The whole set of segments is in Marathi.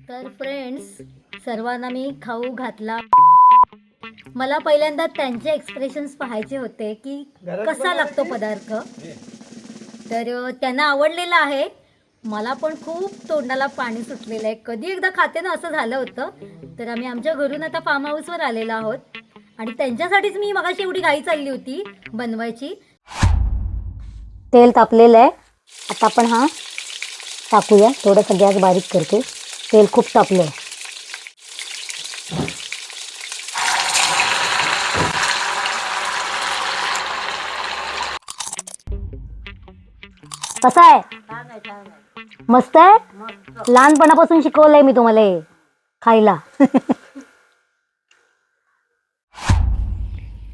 तर फ्रेंड्स, सर्वांना मी खाऊ घातला. मला पहिल्यांदा त्यांचे एक्सप्रेशन्स पाहायचे होते की कसा लागतो पदार्थ. तर त्यांना आवडलेला आहे. मला पण खूप तोंडाला पाणी सुटलेलं आहे. कधी एकदा खाते ना असं झालं होतं. तर आम्ही आमच्या घरून आता फार्म हाऊसवर आलेलो आहोत आणि त्यांच्यासाठीच मी मगाशी एवढी घाई चालली होती बनवायची. तेल तापलेलं आहे. आता आपण हा टाकूया. थोडंसं गॅस बारीक करते. तेल खूप तापलं आहे. कसा आहे? मस्त आहे. लहानपणापासून शिकवलंय मी तुम्हाला हे खायला.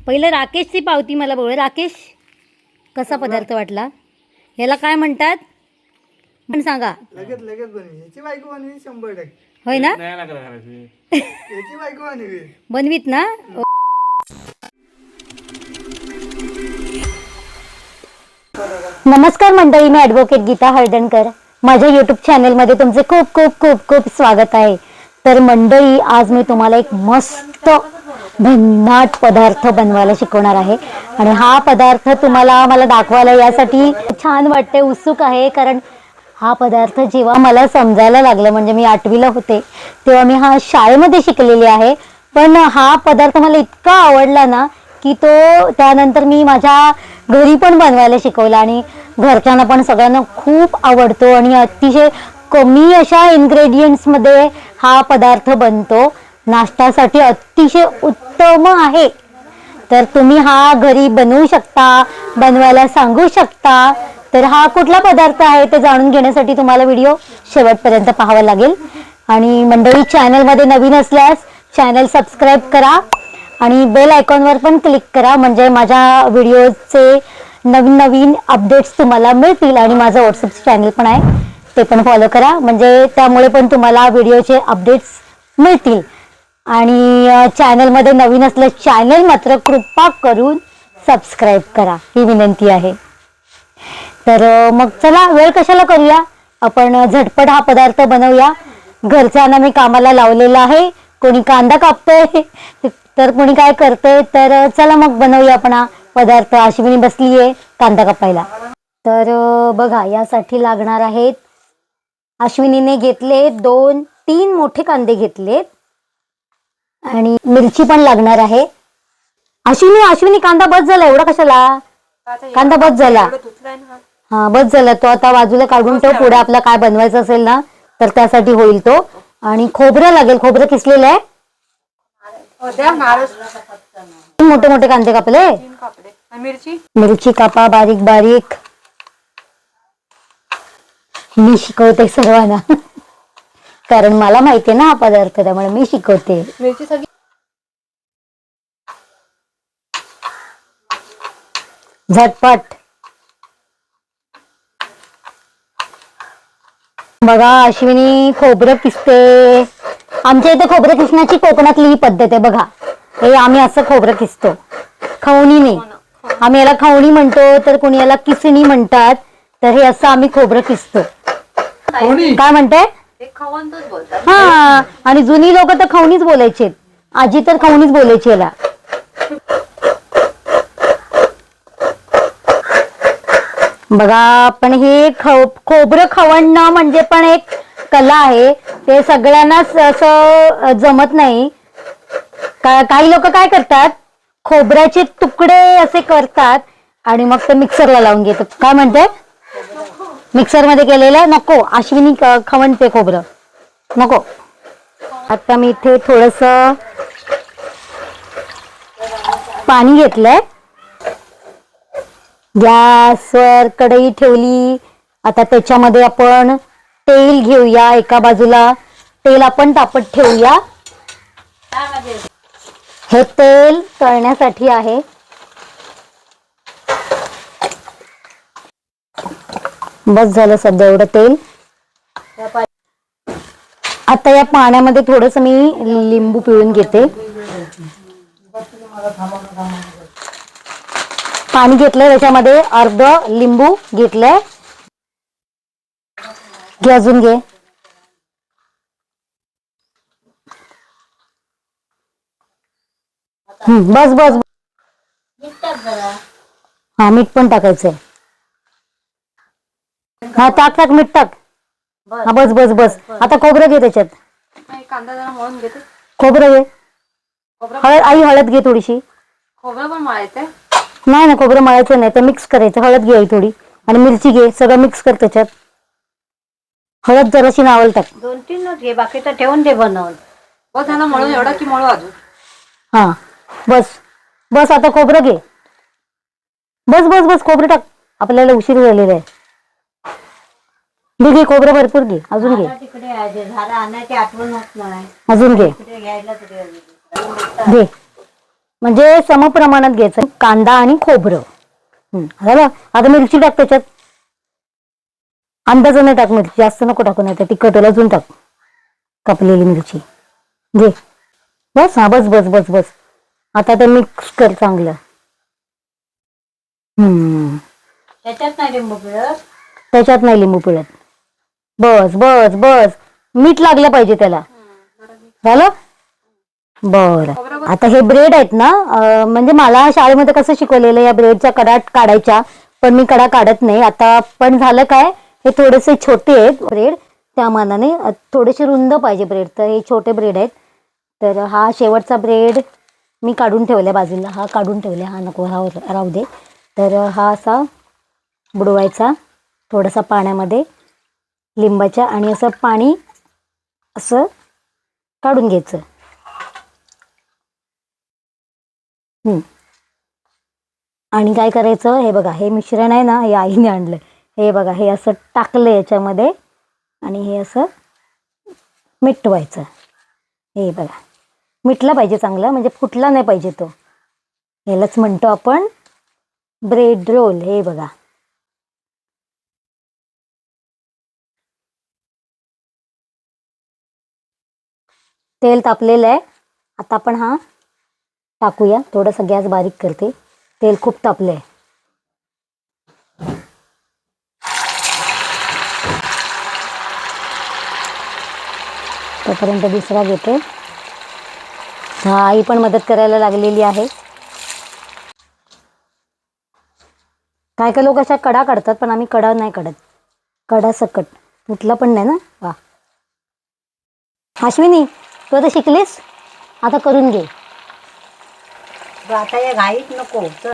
पहिलं राकेशची पावती मला बोल. राकेश, कसा पदार्थ वाटला? ह्याला काय म्हणतात पण सांगा. लगेच बनवी. याची बायको बनवी 100%. होय ना? याची बायको बनवी. बनवीत ना? नमस्कार मंडळी, मी ॲडव्होकेट गीता हळदणकर. माझ्या यूट्यूब चॅनलमध्ये तुमचे खूप खूप खूप खूप स्वागत आहे. तर मंडळी, आज मी तुम्हाला एक मस्त भन्नाट पदार्थ बनवायला शिकवणार आहे आणि हा पदार्थ तुम्हाला मला दाखवायला यासाठी छान वाटते, उत्सुक आहे. कारण हा पदार्थ जेव्हा मला समजायला लागलं, म्हणजे मी 8वीला होते तेव्हा मी हा शाळेमध्ये शिकलेली आहे. पण हा पदार्थ मला इतका आवडला ना की तो त्यानंतर मी माझ्या घरी पण बनवायला शिकवला आणि घरच्यांना पण सगळ्यांना खूप आवडतो आणि अतिशय कमी अशा इन्ग्रेडियंट्समध्ये हा पदार्थ बनतो. नाश्त्यासाठी अतिशय उत्तम आहे. तर तुम्ही हा घरी बनवू शकता, बनवायला सांगू शकता. तर हा कुठला पदार्थ आहे ते जाणून घेण्यासाठी तुम्हाला व्हिडिओ शेवटपर्यंत पाहावा लागेल. आणि मंडळी, चॅनलमध्ये नवीन असल्यास चॅनल सबस्क्राईब करा आणि बेल आयकॉनवर पण क्लिक करा, म्हणजे माझ्या व्हिडिओचे नवीन नवीन अपडेट्स तुम्हाला मिळतील. आणि माझं व्हॉट्सअप चॅनल पण आहे, ते पण फॉलो करा, म्हणजे त्यामुळे पण तुम्हाला व्हिडिओचे अपडेट्स मिळतील. आणि चॅनलमध्ये नवीन असलं चॅनल मात्र कृपा करून सबस्क्राईब करा, ही विनंती आहे. तर मग चला, वेळ कशाला करूया, आपण झटपट हा पदार्थ बनवूया. घरच्यांना मी कामाला लावलेला आहे. कोणी कांदा कापतोय तर कोणी काय करतोय. तर चला मग बनवूया आपण हा पदार्थ. अश्विनी बसली आहे कांदा कापायला. तर बघा, यासाठी लागणार आहेत, अश्विनीने घेतले 2-3 मोठे कांदे घेतलेत आणि मिरची पण लागणार आहे. अश्विनी कांदा बस झाला, एवढा कशाला? कांदा बस झाला. हा, बस झाला. तो आता बाजूला काढून ठेव. पुढे आपला काय बनवायचं असेल ना तर त्यासाठी होईल तो. आणि खोबरं लागेल. खोबरं किसलेलं आहे. मोठे मोठे कांदे कापले. मिरची कापा बारीक बारीक. मी शिकवते सर्वांना कारण मला माहितीये ना हा पदार्थ, त्यामुळे मी शिकवते. मिरची सगळी झटपट. बघा, अश्विनी खोबरं किसते. आमच्या इथे खोबरं किसण्याची कोकणातली ही पद्धत आहे. बघा, हे आम्ही असं खोबरं किसतो, खवणी नाही. आम्ही याला खवणी म्हणतो, तर कोणी याला किसणी म्हणतात. तर हे असं आम्ही खोबरं किसतो. काय म्हणते? हा, आणि जुनी लोक तर खवणीच बोलायचे. आजी तर खवणीच बोलायची याला. बघा, पण हे खोबरं खवणणं म्हणजे पण एक कला आहे. ते सगळ्यांनाच असं जमत नाही. काही लोक काय करतात, खोबऱ्याचे तुकडे असे करतात आणि मग ते मिक्सरला लावून घेतात. काय म्हणते? मिक्सर मध्ये केलेलं नको. अश्विनी खवणते खोबरं, नको. आता मी इथे थोडस पाणी घेतलंय. गॅसवर कढई ठेवली. आता त्याच्यामध्ये आपण तेल घेऊया. एका बाजूला तेल आपण तापत ठेवूया. हे तेल तळण्यासाठी आहे. बस झालं सध्या एवढं तेल. आता या पाण्यामध्ये थोडस मी लिंबू पिळून घेते. पाणी घेतलंय, त्याच्यामध्ये अर्ध लिंबू घेतलंय. घे, अजून घे. बस बस. हा मीठ पण टाकायचंय. हा टाक टाक मीठ टाक. हा बस बस बस. आता खोबरं घे त्याच्यात. कांदा जरा मळून घेते. खोबरं घे. हळद आई हळद घे थोडीशी. खोबरं पण मळायचंय. नाही ना खोबरं मळायचं नाही तर मिक्स करायचं. हळद घे आई थोडी आणि मिरची घे. सगळं मिक्स कर त्याच्यात. हळद जराशी नावल टाक. 2-3 घे बाकीचं ठेवून दे बनवून. बस झालं मळून एवढं की मळू अजून. हा बस बस आता खोबरं घे. बस बस बस खोबरं टाक. आपल्याला उशीर झालेला आहे. घे खोबरं भरपूर घे. अजून घे. तिकडे झाडं आणायची आठवण होत नाही. अजून घे. घ्यायला घे म्हणजे समप्रमाणात घ्यायचं कांदा आणि खोबरं. झालं. आता मिरची टाक त्याच्यात. अंदाजाने टाक मिरची. जास्त नको टाकू नाही तर तिखट होईल. अजून टाक कापलेली मिरची. घे बस. हा बस बस बस बस. आता ते मिक्स कर चांगलं. त्याच्यात नाही लिंबू पिळत. त्याच्यात नाही लिंबू पिळत. बस बस बस. मीठ लागलं पाहिजे त्याला. झालं. बरं आता हे ब्रेड आहेत ना म्हणजे मला शाळेमध्ये कसं शिकवलेलं या ब्रेडच्या कडा काढायच्या पण मी कडा काढत नाही आता. पण झालं काय हे थोडेसे छोटे आहेत ब्रेड त्या मानाने थोडेसे रुंद पाहिजे ब्रेड तर हे छोटे ब्रेड आहेत. तर हा शेवटचा ब्रेड मी काढून ठेवलाय बाजूला. हा काढून ठेवलाय. हा नको राहू दे. तर हा असा बुडवायचा थोडासा पाण्यामध्ये लिंबाच्या आणि असं पाणी असं काढून घ्यायचं. आणि काय करायचं हे बघा हे मिश्रण आहे ना हे आईने आणलं. हे बघा हे असं टाकलं याच्यामध्ये आणि हे असं मिटवायचं. हे बघा मिटला पाहिजे चांगलं म्हणजे फुटला नाही पाहिजे तो. यालाच म्हणतो आपण ब्रेड रोल. हे बघा तेल तापलेलं आहे. आता आपण हा टाकूया. थोडंसं गॅस बारीक करते. तेल खूप तापलंय. तोपर्यंत दुसरा घेते. हा आई पण मदत करायला लागलेली आहे. काय काय लोक अशा कडा काढतात पण आम्ही कडा नाही काढत. कडा सकट फुटला पण नाही ना. वा अश्विनी तू आता शिकलीस आता करून घे. आता या घाईत नको तर.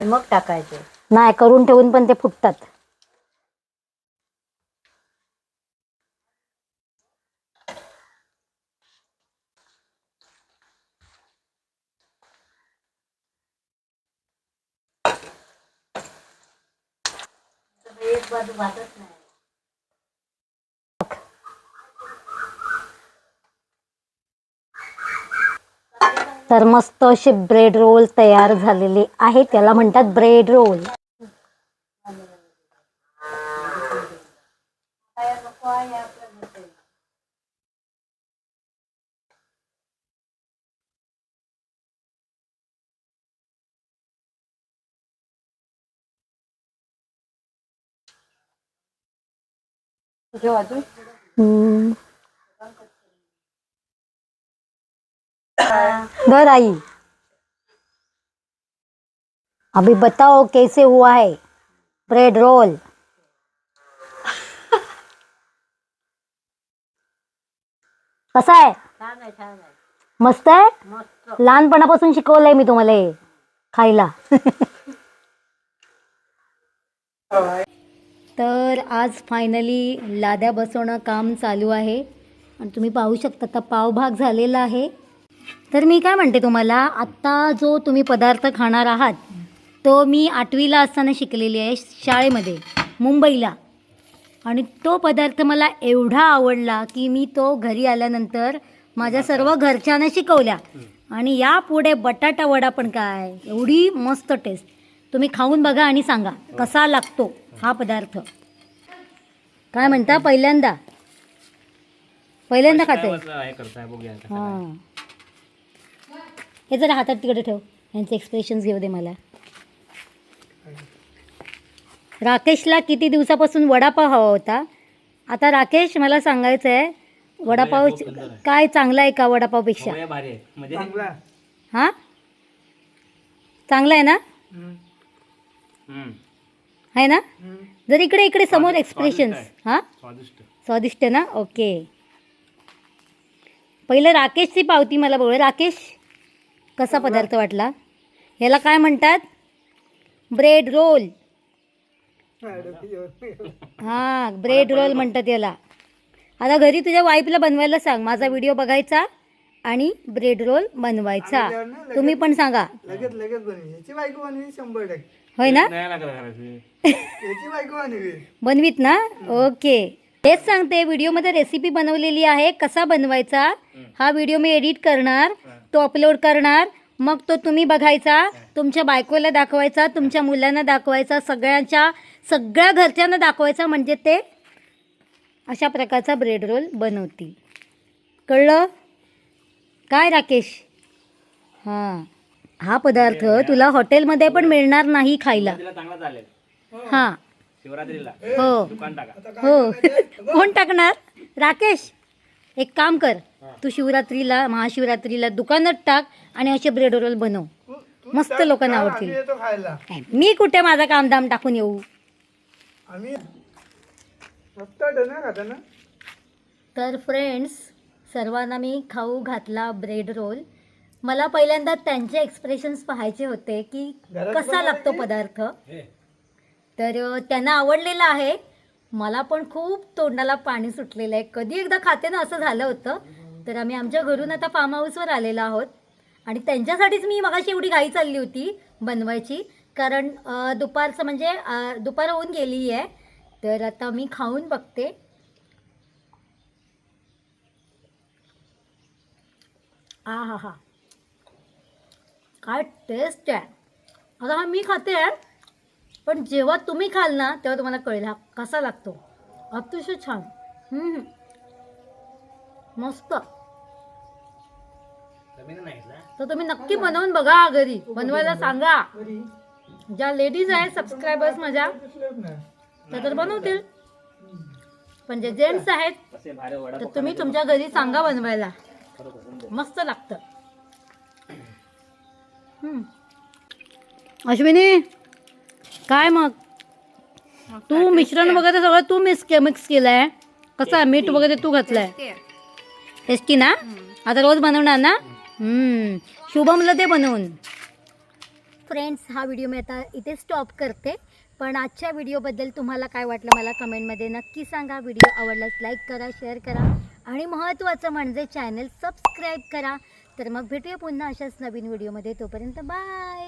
मग टाकायचे. नाही करून ठेवून पण ते फुटतात. एक बाजू भाजत नाही. तर मस्त असे ब्रेड रोल तयार झालेले आहेत. त्याला म्हणतात ब्रेड रोल. ठेव अजून. घर आई अभी बताओ कैसे हुआ है ब्रेड रोल. कसा आहे. छान आहे छान आहे. मस्त आहे. मस्त. लहानपणापासून शिकवलंय मी तुम्हाला हे खायला. तर आज फायनली लाद्या बसवणं काम चालू आहे आणि तुम्ही पाहू शकता आता पावभाग झालेला आहे. तर मी काय म्हणते तुम्हाला आत्ता जो तुम्ही पदार्थ खाणार आहात तो मी 8वीला असताना शिकलेली आहे शाळेमध्ये मुंबईला. आणि तो पदार्थ मला एवढा आवडला की मी तो घरी आल्यानंतर माझ्या सर्व घरच्यांना शिकवल्या. आणि यापुढे बटाटा वडा पण काय एवढी मस्त टेस्ट. तुम्ही खाऊन बघा आणि सांगा कसा लागतो हा पदार्थ. काय म्हणता पहिल्यांदा खाते. हां हे जरा हातात तिकडे ठेव. यांचे एक्सप्रेशन्स घेऊ दे मला. राकेशला किती दिवसापासून वडापाव हवा होता. आता राकेश मला सांगायचं आहे वडापाव काय चांगला आहे का वडापावपेक्षा? चांगला. हां चांगला आहे ना? आहे ना? जर इकडे इकडे समोर एक्सप्रेशन्स. हां स्वादिष्ट ना. ओके पहिलं राकेशची पावती मला बोल. राकेश कसा पदार्थ वाटला? ह्याला काय म्हणतात? Bread roll. हां ब्रेड रोल म्हणतात याला. आता घरी तुझ्या वाईफला बनवायला सांग. माझा व्हिडिओ बघायचा आणि ब्रेड रोल बनवायचा. तुम्ही पण सांगा. लगेच बनवी. याची बायको बनवी 100%. होय ना? याची बायको बनवी. बनवीत ना. ओके तेच सांगते व्हिडिओमध्ये रेसिपी बनवलेली आहे. कसा बनवायचा हा व्हिडिओ मी एडिट करणार, तो अपलोड करणार. मग तो तुम्ही बघायचा, तुमच्या बायकोला दाखवायचा, तुमच्या मुलांना दाखवायचा, सगळ्या घरच्यांना दाखवायचा. म्हणजे ते अशा प्रकारचा ब्रेड रोल बनवतील. कळलं काय राकेश? हां हा पदार्थ तुला हॉटेलमध्ये पण मिळणार नाही खायला. हां हो हो कोण टाकणार? राकेश एक काम कर, तू शिवरात्रीला महाशिवरात्रीला दुकानात टाक आणि असे ब्रेड रोल बनव. मस्त लोकांना आवडतील. येतो खायला. मी कुठे माझा कामधाम टाकून येऊ? आम्ही मस्त ना खाता ना. तर फ्रेंड्स सर्वांना मी खाऊ घातला ब्रेड रोल. मला पहिल्यांदा त्यांचे एक्सप्रेशन्स पाहायचे होते की कसा लागतो पदार्थ. तर त्यांना आवडलेला आहे. मला पण खूप तोंडाला पाणी सुटलेलं आहे. कधी एकदा खाते ना असं झालं होतं. तर आम्ही आमच्या घरून आता फार्म हाऊसवर आलेलो आहोत आणि त्यांच्यासाठीच मी मगाशी एवढी घाई चालली होती बनवायची. कारण दुपारचं म्हणजे दुपार होऊन गेली आहे. तर आता मी खाऊन बघते. हा हा काय टेस्ट आहे. आता हा मी खाते आहे पण जेव्हा तुम्ही खाल ना तेव्हा तुम्हाला कळेल हा कसा लागतो. अतिशय छान. मस्त. तर तुम्ही नक्की बनवून बघा घरी. बनवायला सांगा. ज्या लेडीज आहेत सबस्क्रायबर्स माझ्या त्या तर बनवतील. पण जे जेंट्स आहेत तर तुम्ही तुमच्या घरी सांगा बनवायला. मस्त लागतं. अश्विनी काय मग तू मिश्रण वगैरे सगळं तू मिक्स केलंय. कसं मीठ वगैरे तू घातलंय. टेस्टी ना. आता रोज बनवणार ना. शुभमला ते बनवून. फ्रेंड्स हा व्हिडिओ मी आता इथे स्टॉप करते. पण आजच्या व्हिडिओबद्दल तुम्हाला काय वाटलं मला कमेंटमध्ये नक्की सांगा. व्हिडिओ आवडल्यास लाईक करा, शेअर करा आणि महत्त्वाचं म्हणजे चॅनल सबस्क्राईब करा. तर मग भेटूया पुन्हा अशाच नवीन व्हिडिओमध्ये. तोपर्यंत बाय.